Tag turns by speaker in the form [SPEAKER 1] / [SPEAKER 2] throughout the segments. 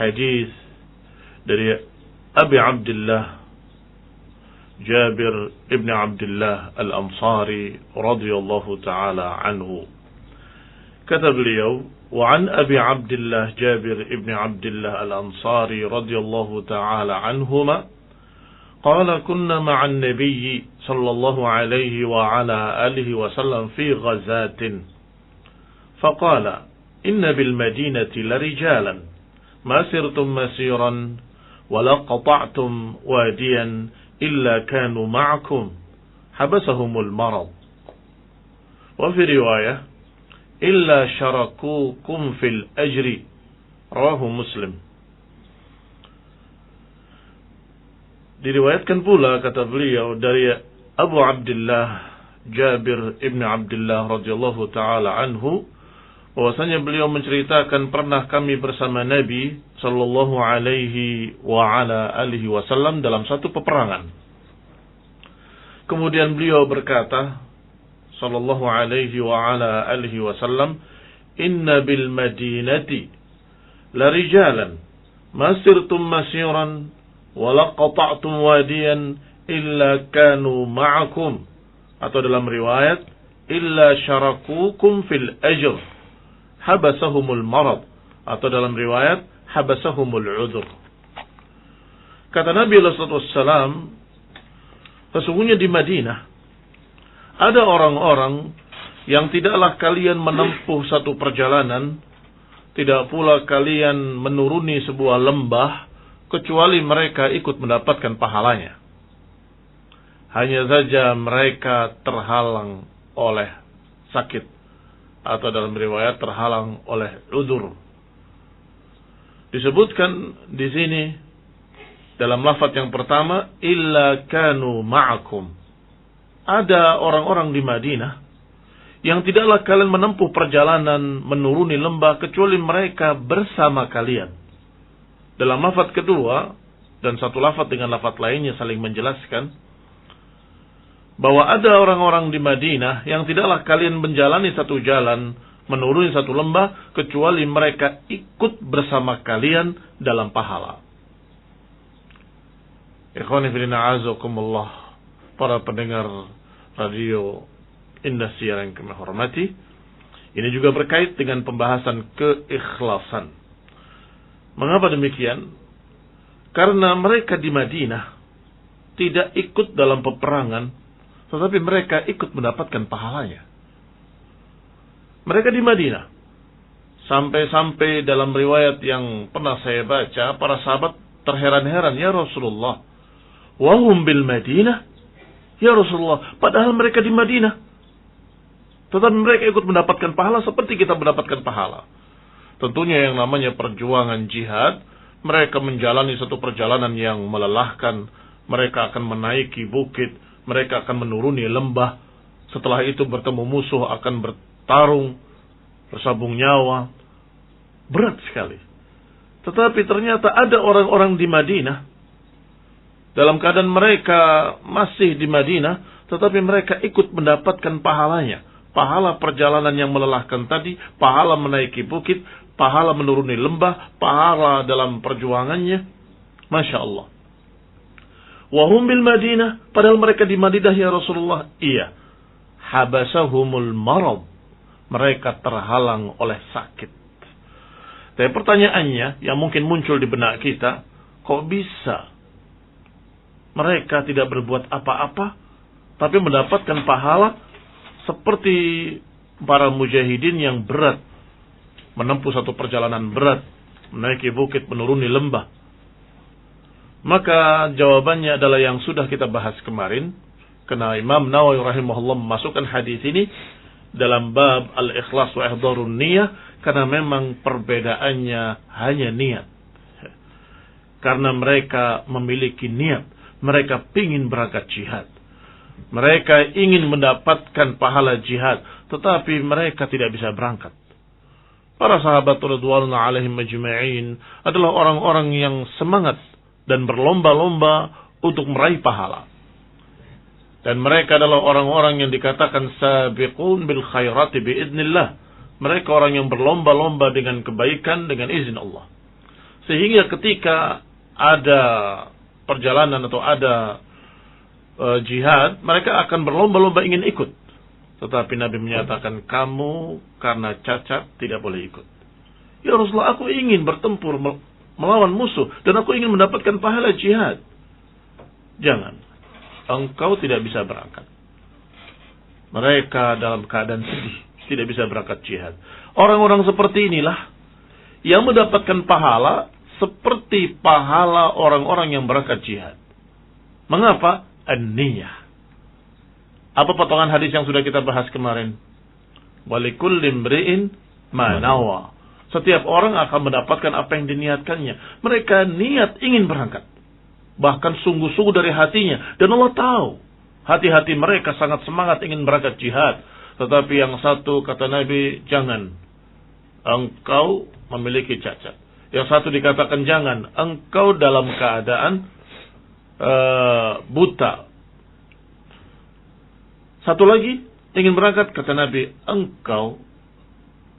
[SPEAKER 1] hadis dari Abi Abdullah Jabir ibn Abdullah al-Ansari radhiyallahu ta'ala anhu. Kata beliau, wa an Abi Abdullah Jabir ibn Abdullah al-Ansari radhiyallahu ta'ala anhuma qala kunna ma'an nabiyyi sallallahu alayhi wa ala alihi wa sallam fi ghazatin faqala inna bil madinati larijalan ma sirtum masiran wa la qata'tum wadiyan إلا كانوا معكم حبسهم المرض وفي رواية إلا شركوكم في الأجر رواه مسلم. Diriwayatkan pula kata beliau dari Abu Abdullah Jabir ibn Abdullah radhiyallahu taala anhu bahwasanya beliau menceritakan pernah kami bersama Nabi sallallahu alaihi wa ala alihi wasallam dalam satu peperangan. Kemudian beliau berkata sallallahu alaihi wa ala alihi wasallam, "Inna bil madinati la rijalan ma sirtum masiran wa la qata'tum wadiyan illa kanu ma'akum." Atau dalam riwayat, "Illa syarakukum fil ajr." Habasahumul marad, atau dalam riwayat habasahumul udzur. Kata Nabi sallallahu alaihi wasallam, sesungguhnya di Madinah ada orang-orang yang tidaklah kalian menempuh satu perjalanan, tidak pula kalian menuruni sebuah lembah kecuali mereka ikut mendapatkan pahalanya. Hanya saja mereka terhalang oleh sakit, atau dalam riwayat terhalang oleh udzur. Disebutkan di sini dalam lafaz yang pertama, illa kanu ma'akum. Ada orang-orang di Madinah yang tidaklah kalian menempuh perjalanan menuruni lembah kecuali mereka bersama kalian. Dalam lafaz kedua dan satu lafaz dengan lafaz lainnya saling menjelaskan bahwa ada orang-orang di Madinah yang tidaklah kalian menjalani satu jalan, menuruni satu lembah, kecuali mereka ikut bersama kalian dalam pahala. Ikhwani fillah azakumullah, para pendengar radio Indah Siar yang kami hormati, ini juga berkait dengan pembahasan keikhlasan. Mengapa demikian? Karena mereka di Madinah tidak ikut dalam peperangan, tetapi mereka ikut mendapatkan pahalanya. Mereka di Madinah, sampai-sampai dalam riwayat yang pernah saya baca, para sahabat terheran-heran, "Ya Rasulullah, wahum bil Madinah?" Ya Rasulullah, padahal mereka di Madinah, tetapi mereka ikut mendapatkan pahala seperti kita mendapatkan pahala. Tentunya yang namanya perjuangan jihad, mereka menjalani satu perjalanan yang melelahkan. Mereka akan menaiki bukit, mereka akan menuruni lembah. Setelah itu bertemu musuh, akan bertarung, bersabung nyawa. Berat sekali. Tetapi ternyata ada orang-orang di Madinah, dalam keadaan mereka masih di Madinah, tetapi mereka ikut mendapatkan pahalanya. Pahala perjalanan yang melelahkan tadi, pahala menaiki bukit, pahala menuruni lembah, pahala dalam perjuangannya. Masya Allah. Wahum bil Madinah, padahal mereka di Madinah ya Rasulullah. Iya. Habasahumul marad. Mereka terhalang oleh sakit. Tapi pertanyaannya yang mungkin muncul di benak kita, kok bisa mereka tidak berbuat apa-apa tapi mendapatkan pahala seperti para mujahidin yang berat, menempuh satu perjalanan berat, menaiki bukit, menuruni lembah? Maka jawabannya adalah yang sudah kita bahas kemarin, karena Imam Nawawi rahimahullah memasukkan hadis ini dalam bab al-ikhlas wa ihdharun niyah, karena memang perbedaannya hanya niat. Karena mereka memiliki niat, mereka ingin berangkat jihad, mereka ingin mendapatkan pahala jihad, tetapi mereka tidak bisa berangkat. Para sahabat radhiyallahu alaihim majma'in adalah orang-orang yang semangat dan berlomba-lomba untuk meraih pahala. Dan mereka adalah orang-orang yang dikatakan sabiqun bil khairati biidznillah. Mereka orang yang berlomba-lomba dengan kebaikan dengan izin Allah. Sehingga ketika ada perjalanan atau ada jihad, mereka akan berlomba-lomba ingin ikut. Tetapi Nabi menyatakan, kamu karena cacat tidak boleh ikut. Ya Rasulullah, aku ingin bertempur melawan musuh dan aku ingin mendapatkan pahala jihad. Jangan, engkau tidak bisa berangkat. Mereka dalam keadaan sedih, tidak bisa berangkat jihad. Orang-orang seperti inilah yang mendapatkan pahala seperti pahala orang-orang yang berangkat jihad. Mengapa? An-niyah. Apa potongan hadis yang sudah kita bahas kemarin? Walikulli imri'in ma nawa. Setiap orang akan mendapatkan apa yang diniatkannya. Mereka niat ingin berangkat. Bahkan sungguh-sungguh dari hatinya. Dan Allah tahu. Hati-hati mereka sangat semangat ingin berangkat jihad. Tetapi yang satu kata Nabi, jangan. Engkau memiliki cacat. Yang satu dikatakan jangan. Engkau dalam keadaan buta. Satu lagi ingin berangkat, kata Nabi, engkau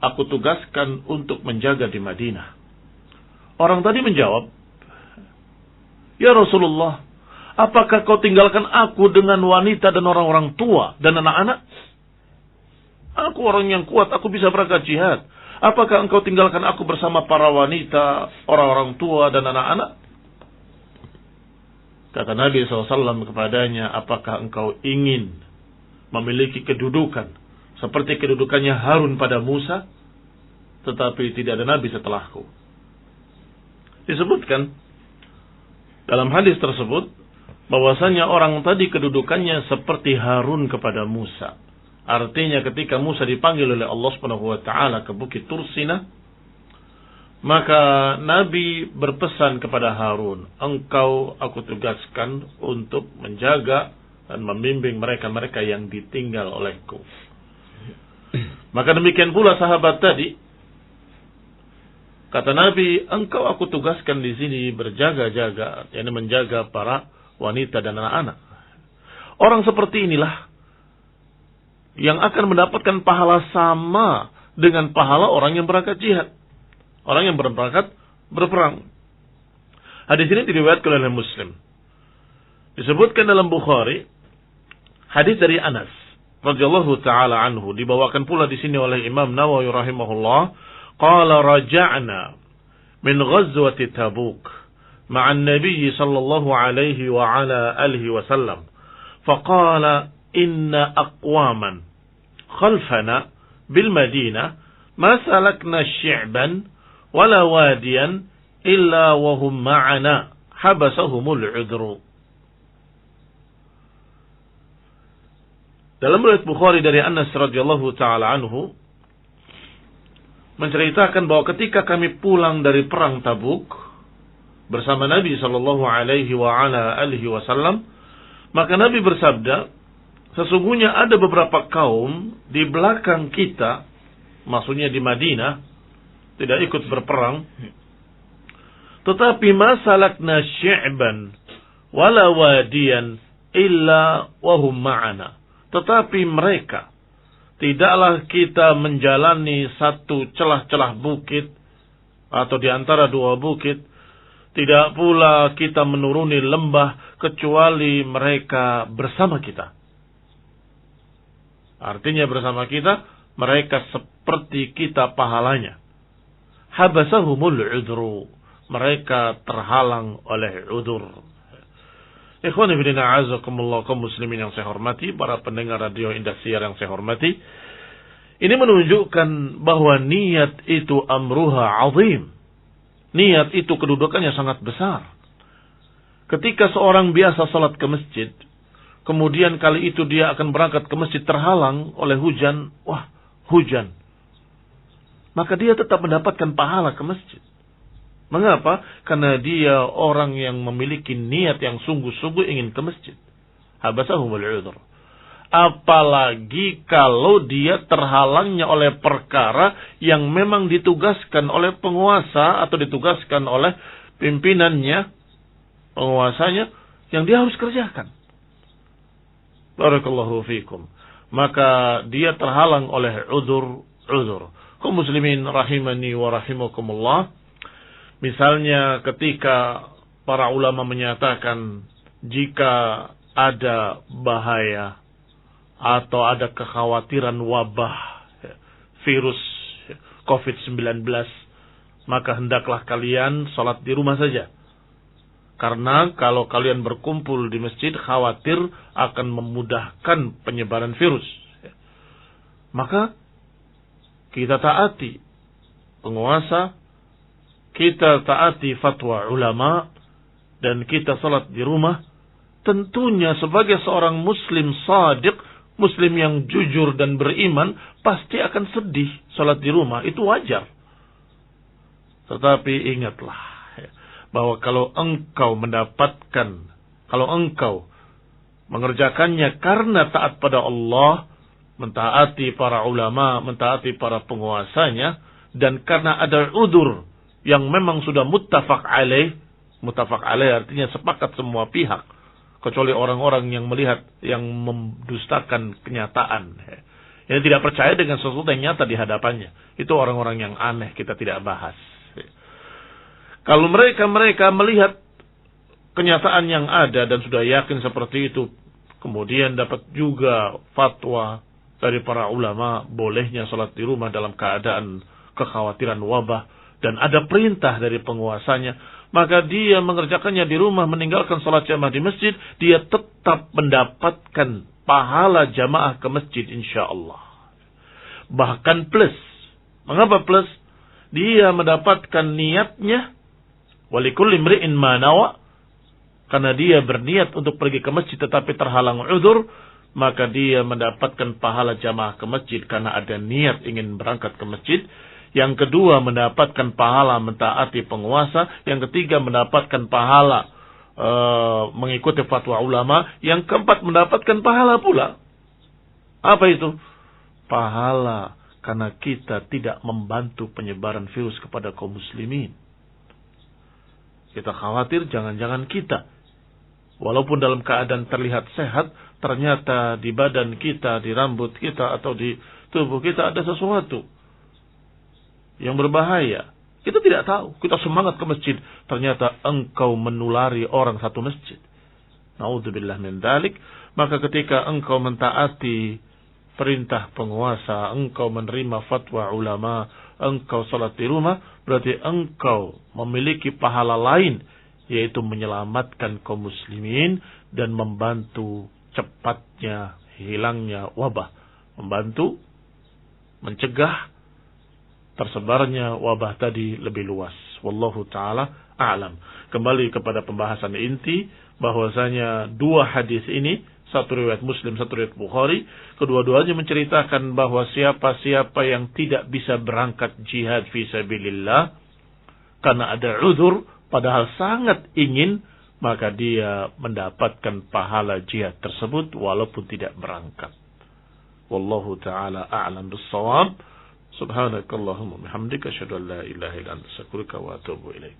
[SPEAKER 1] aku tugaskan untuk menjaga di Madinah. Orang tadi menjawab, ya Rasulullah, apakah kau tinggalkan aku dengan wanita dan orang-orang tua dan anak-anak? Aku orang yang kuat, aku bisa berangkat jihad. Apakah engkau tinggalkan aku bersama para wanita, orang-orang tua dan anak-anak? Kata Nabi SAW kepadanya, apakah engkau ingin memiliki kedudukan seperti kedudukannya Harun pada Musa? Tetapi tidak ada Nabi setelahku. Disebutkan dalam hadis tersebut bahwasanya orang tadi kedudukannya seperti Harun kepada Musa. Artinya ketika Musa dipanggil oleh Allah Subhanahu wa taala ke Bukit Tursina, maka Nabi berpesan kepada Harun, engkau aku tugaskan untuk menjaga dan membimbing mereka-mereka yang ditinggal olehku. Maka demikian pula sahabat tadi, kata Nabi, engkau aku tugaskan di sini berjaga-jaga, yakni menjaga para wanita dan anak-anak. Orang seperti inilah yang akan mendapatkan pahala sama dengan pahala orang yang berangkat jihad. Orang yang berangkat berperang. Hadis ini diriwayatkan oleh Muslim. Disebutkan dalam Bukhari, hadis dari Anas radhiyallahu taala anhu, dibawakan pula di sini oleh Imam Nawawi rahimahullah, qala raja'na min ghazwati Tabuk ma'a an-nabiy sallallahu alaihi wa ala alihi wasallam faqala inna aqwaman khalfana bil Madinah ma salakna syi'ban wala wadiyan illa wa hum ma'ana habasahumul 'udhru. Dalam riwayat Bukhari dari Anas radhiyallahu taala anhu menceritakan bahwa ketika kami pulang dari perang Tabuk bersama Nabi sallallahu alaihi wa ala alihi wasallam, maka Nabi bersabda, sesungguhnya ada beberapa kaum di belakang kita, maksudnya di Madinah, tidak ikut berperang, tetapi masalakna syi'ban wala wadiyan illa wahum ma'ana. Tetapi mereka, tidaklah kita menjalani satu celah-celah bukit atau di antara dua bukit, tidak pula kita menuruni lembah kecuali mereka bersama kita. Artinya bersama kita, mereka seperti kita pahalanya. Habasahumul 'udhru. Mereka terhalang oleh udzur. Ikhwani fillah a'azakumullah, kaum muslimin yang saya hormati, para pendengar radio Indosiar yang saya hormati. Ini menunjukkan bahwa niat itu amruha azim. Niat itu kedudukannya sangat besar. Ketika seorang biasa salat ke masjid, kemudian kali itu dia akan berangkat ke masjid terhalang oleh hujan, hujan. Maka dia tetap mendapatkan pahala ke masjid. Mengapa? Karena dia orang yang memiliki niat yang sungguh-sungguh ingin ke masjid. Habasahumul 'udhr. Apalagi kalau dia terhalangnya oleh perkara yang memang ditugaskan oleh penguasa atau ditugaskan oleh pimpinannya, penguasanya, yang dia harus kerjakan. Barakallahu fikum. Maka dia terhalang oleh udzur. Kaum muslimin rahimani wa rahimakumullah. Misalnya ketika para ulama menyatakan jika ada bahaya atau ada kekhawatiran wabah virus COVID-19, maka hendaklah kalian sholat di rumah saja. Karena kalau kalian berkumpul di masjid, khawatir akan memudahkan penyebaran virus. Maka kita taati penguasa, kita taati fatwa ulama, dan kita salat di rumah. Tentunya sebagai seorang muslim shadiq, muslim yang jujur dan beriman, pasti akan sedih salat di rumah. Itu wajar. Tetapi ingatlah bahwa kalau engkau mengerjakannya karena taat pada Allah, mentaati para ulama, mentaati para penguasanya, dan karena ada udzur yang memang sudah muttafaq alaih artinya sepakat semua pihak, kecuali orang-orang yang melihat, yang mendustakan kenyataan, yang tidak percaya dengan sesuatu yang nyata di hadapannya. Itu orang-orang yang aneh, kita tidak bahas. Kalau mereka melihat kenyataan yang ada dan sudah yakin seperti itu, kemudian dapat juga fatwa dari para ulama bolehnya sholat di rumah dalam keadaan kekhawatiran wabah, dan ada perintah dari penguasanya, maka dia mengerjakannya di rumah, meninggalkan sholat jamaah di masjid, dia tetap mendapatkan pahala jamaah ke masjid insyaallah. Bahkan plus. Mengapa plus? Dia mendapatkan niatnya, walikulli imri'in ma nawa, karena dia berniat untuk pergi ke masjid tetapi terhalang udzur, maka dia mendapatkan pahala jamaah ke masjid karena ada niat ingin berangkat ke masjid. Yang kedua, mendapatkan pahala mentaati penguasa. Yang ketiga, mendapatkan pahala mengikuti fatwa ulama. Yang keempat, mendapatkan pahala pula. Apa itu? Pahala karena kita tidak membantu penyebaran virus kepada kaum muslimin. Kita khawatir jangan-jangan kita, walaupun dalam keadaan terlihat sehat, ternyata di badan kita, di rambut kita, atau di tubuh kita ada sesuatu yang berbahaya. Kita tidak tahu. Kita semangat ke masjid, ternyata engkau menulari orang satu masjid. Naudzubillah min dzalik. Maka ketika engkau mentaati perintah penguasa, engkau menerima fatwa ulama, engkau salat di rumah, berarti engkau memiliki pahala lain, yaitu menyelamatkan kaum muslimin dan membantu cepatnya hilangnya wabah, membantu mencegah tersebarnya wabah tadi lebih luas. Wallahu ta'ala a'lam. Kembali kepada pembahasan inti, bahwasanya dua hadis ini, satu riwayat Muslim, satu riwayat Bukhari, kedua-duanya menceritakan bahwa siapa-siapa yang tidak bisa berangkat jihad fisabilillah karena ada udzur, padahal sangat ingin, maka dia mendapatkan pahala jihad tersebut walaupun tidak berangkat. Wallahu ta'ala a'lam bis-shawab. Subhanakallahumma bihamdika asyhadu an la ilaha illa anta astaghfiruka wa atubu ilaik.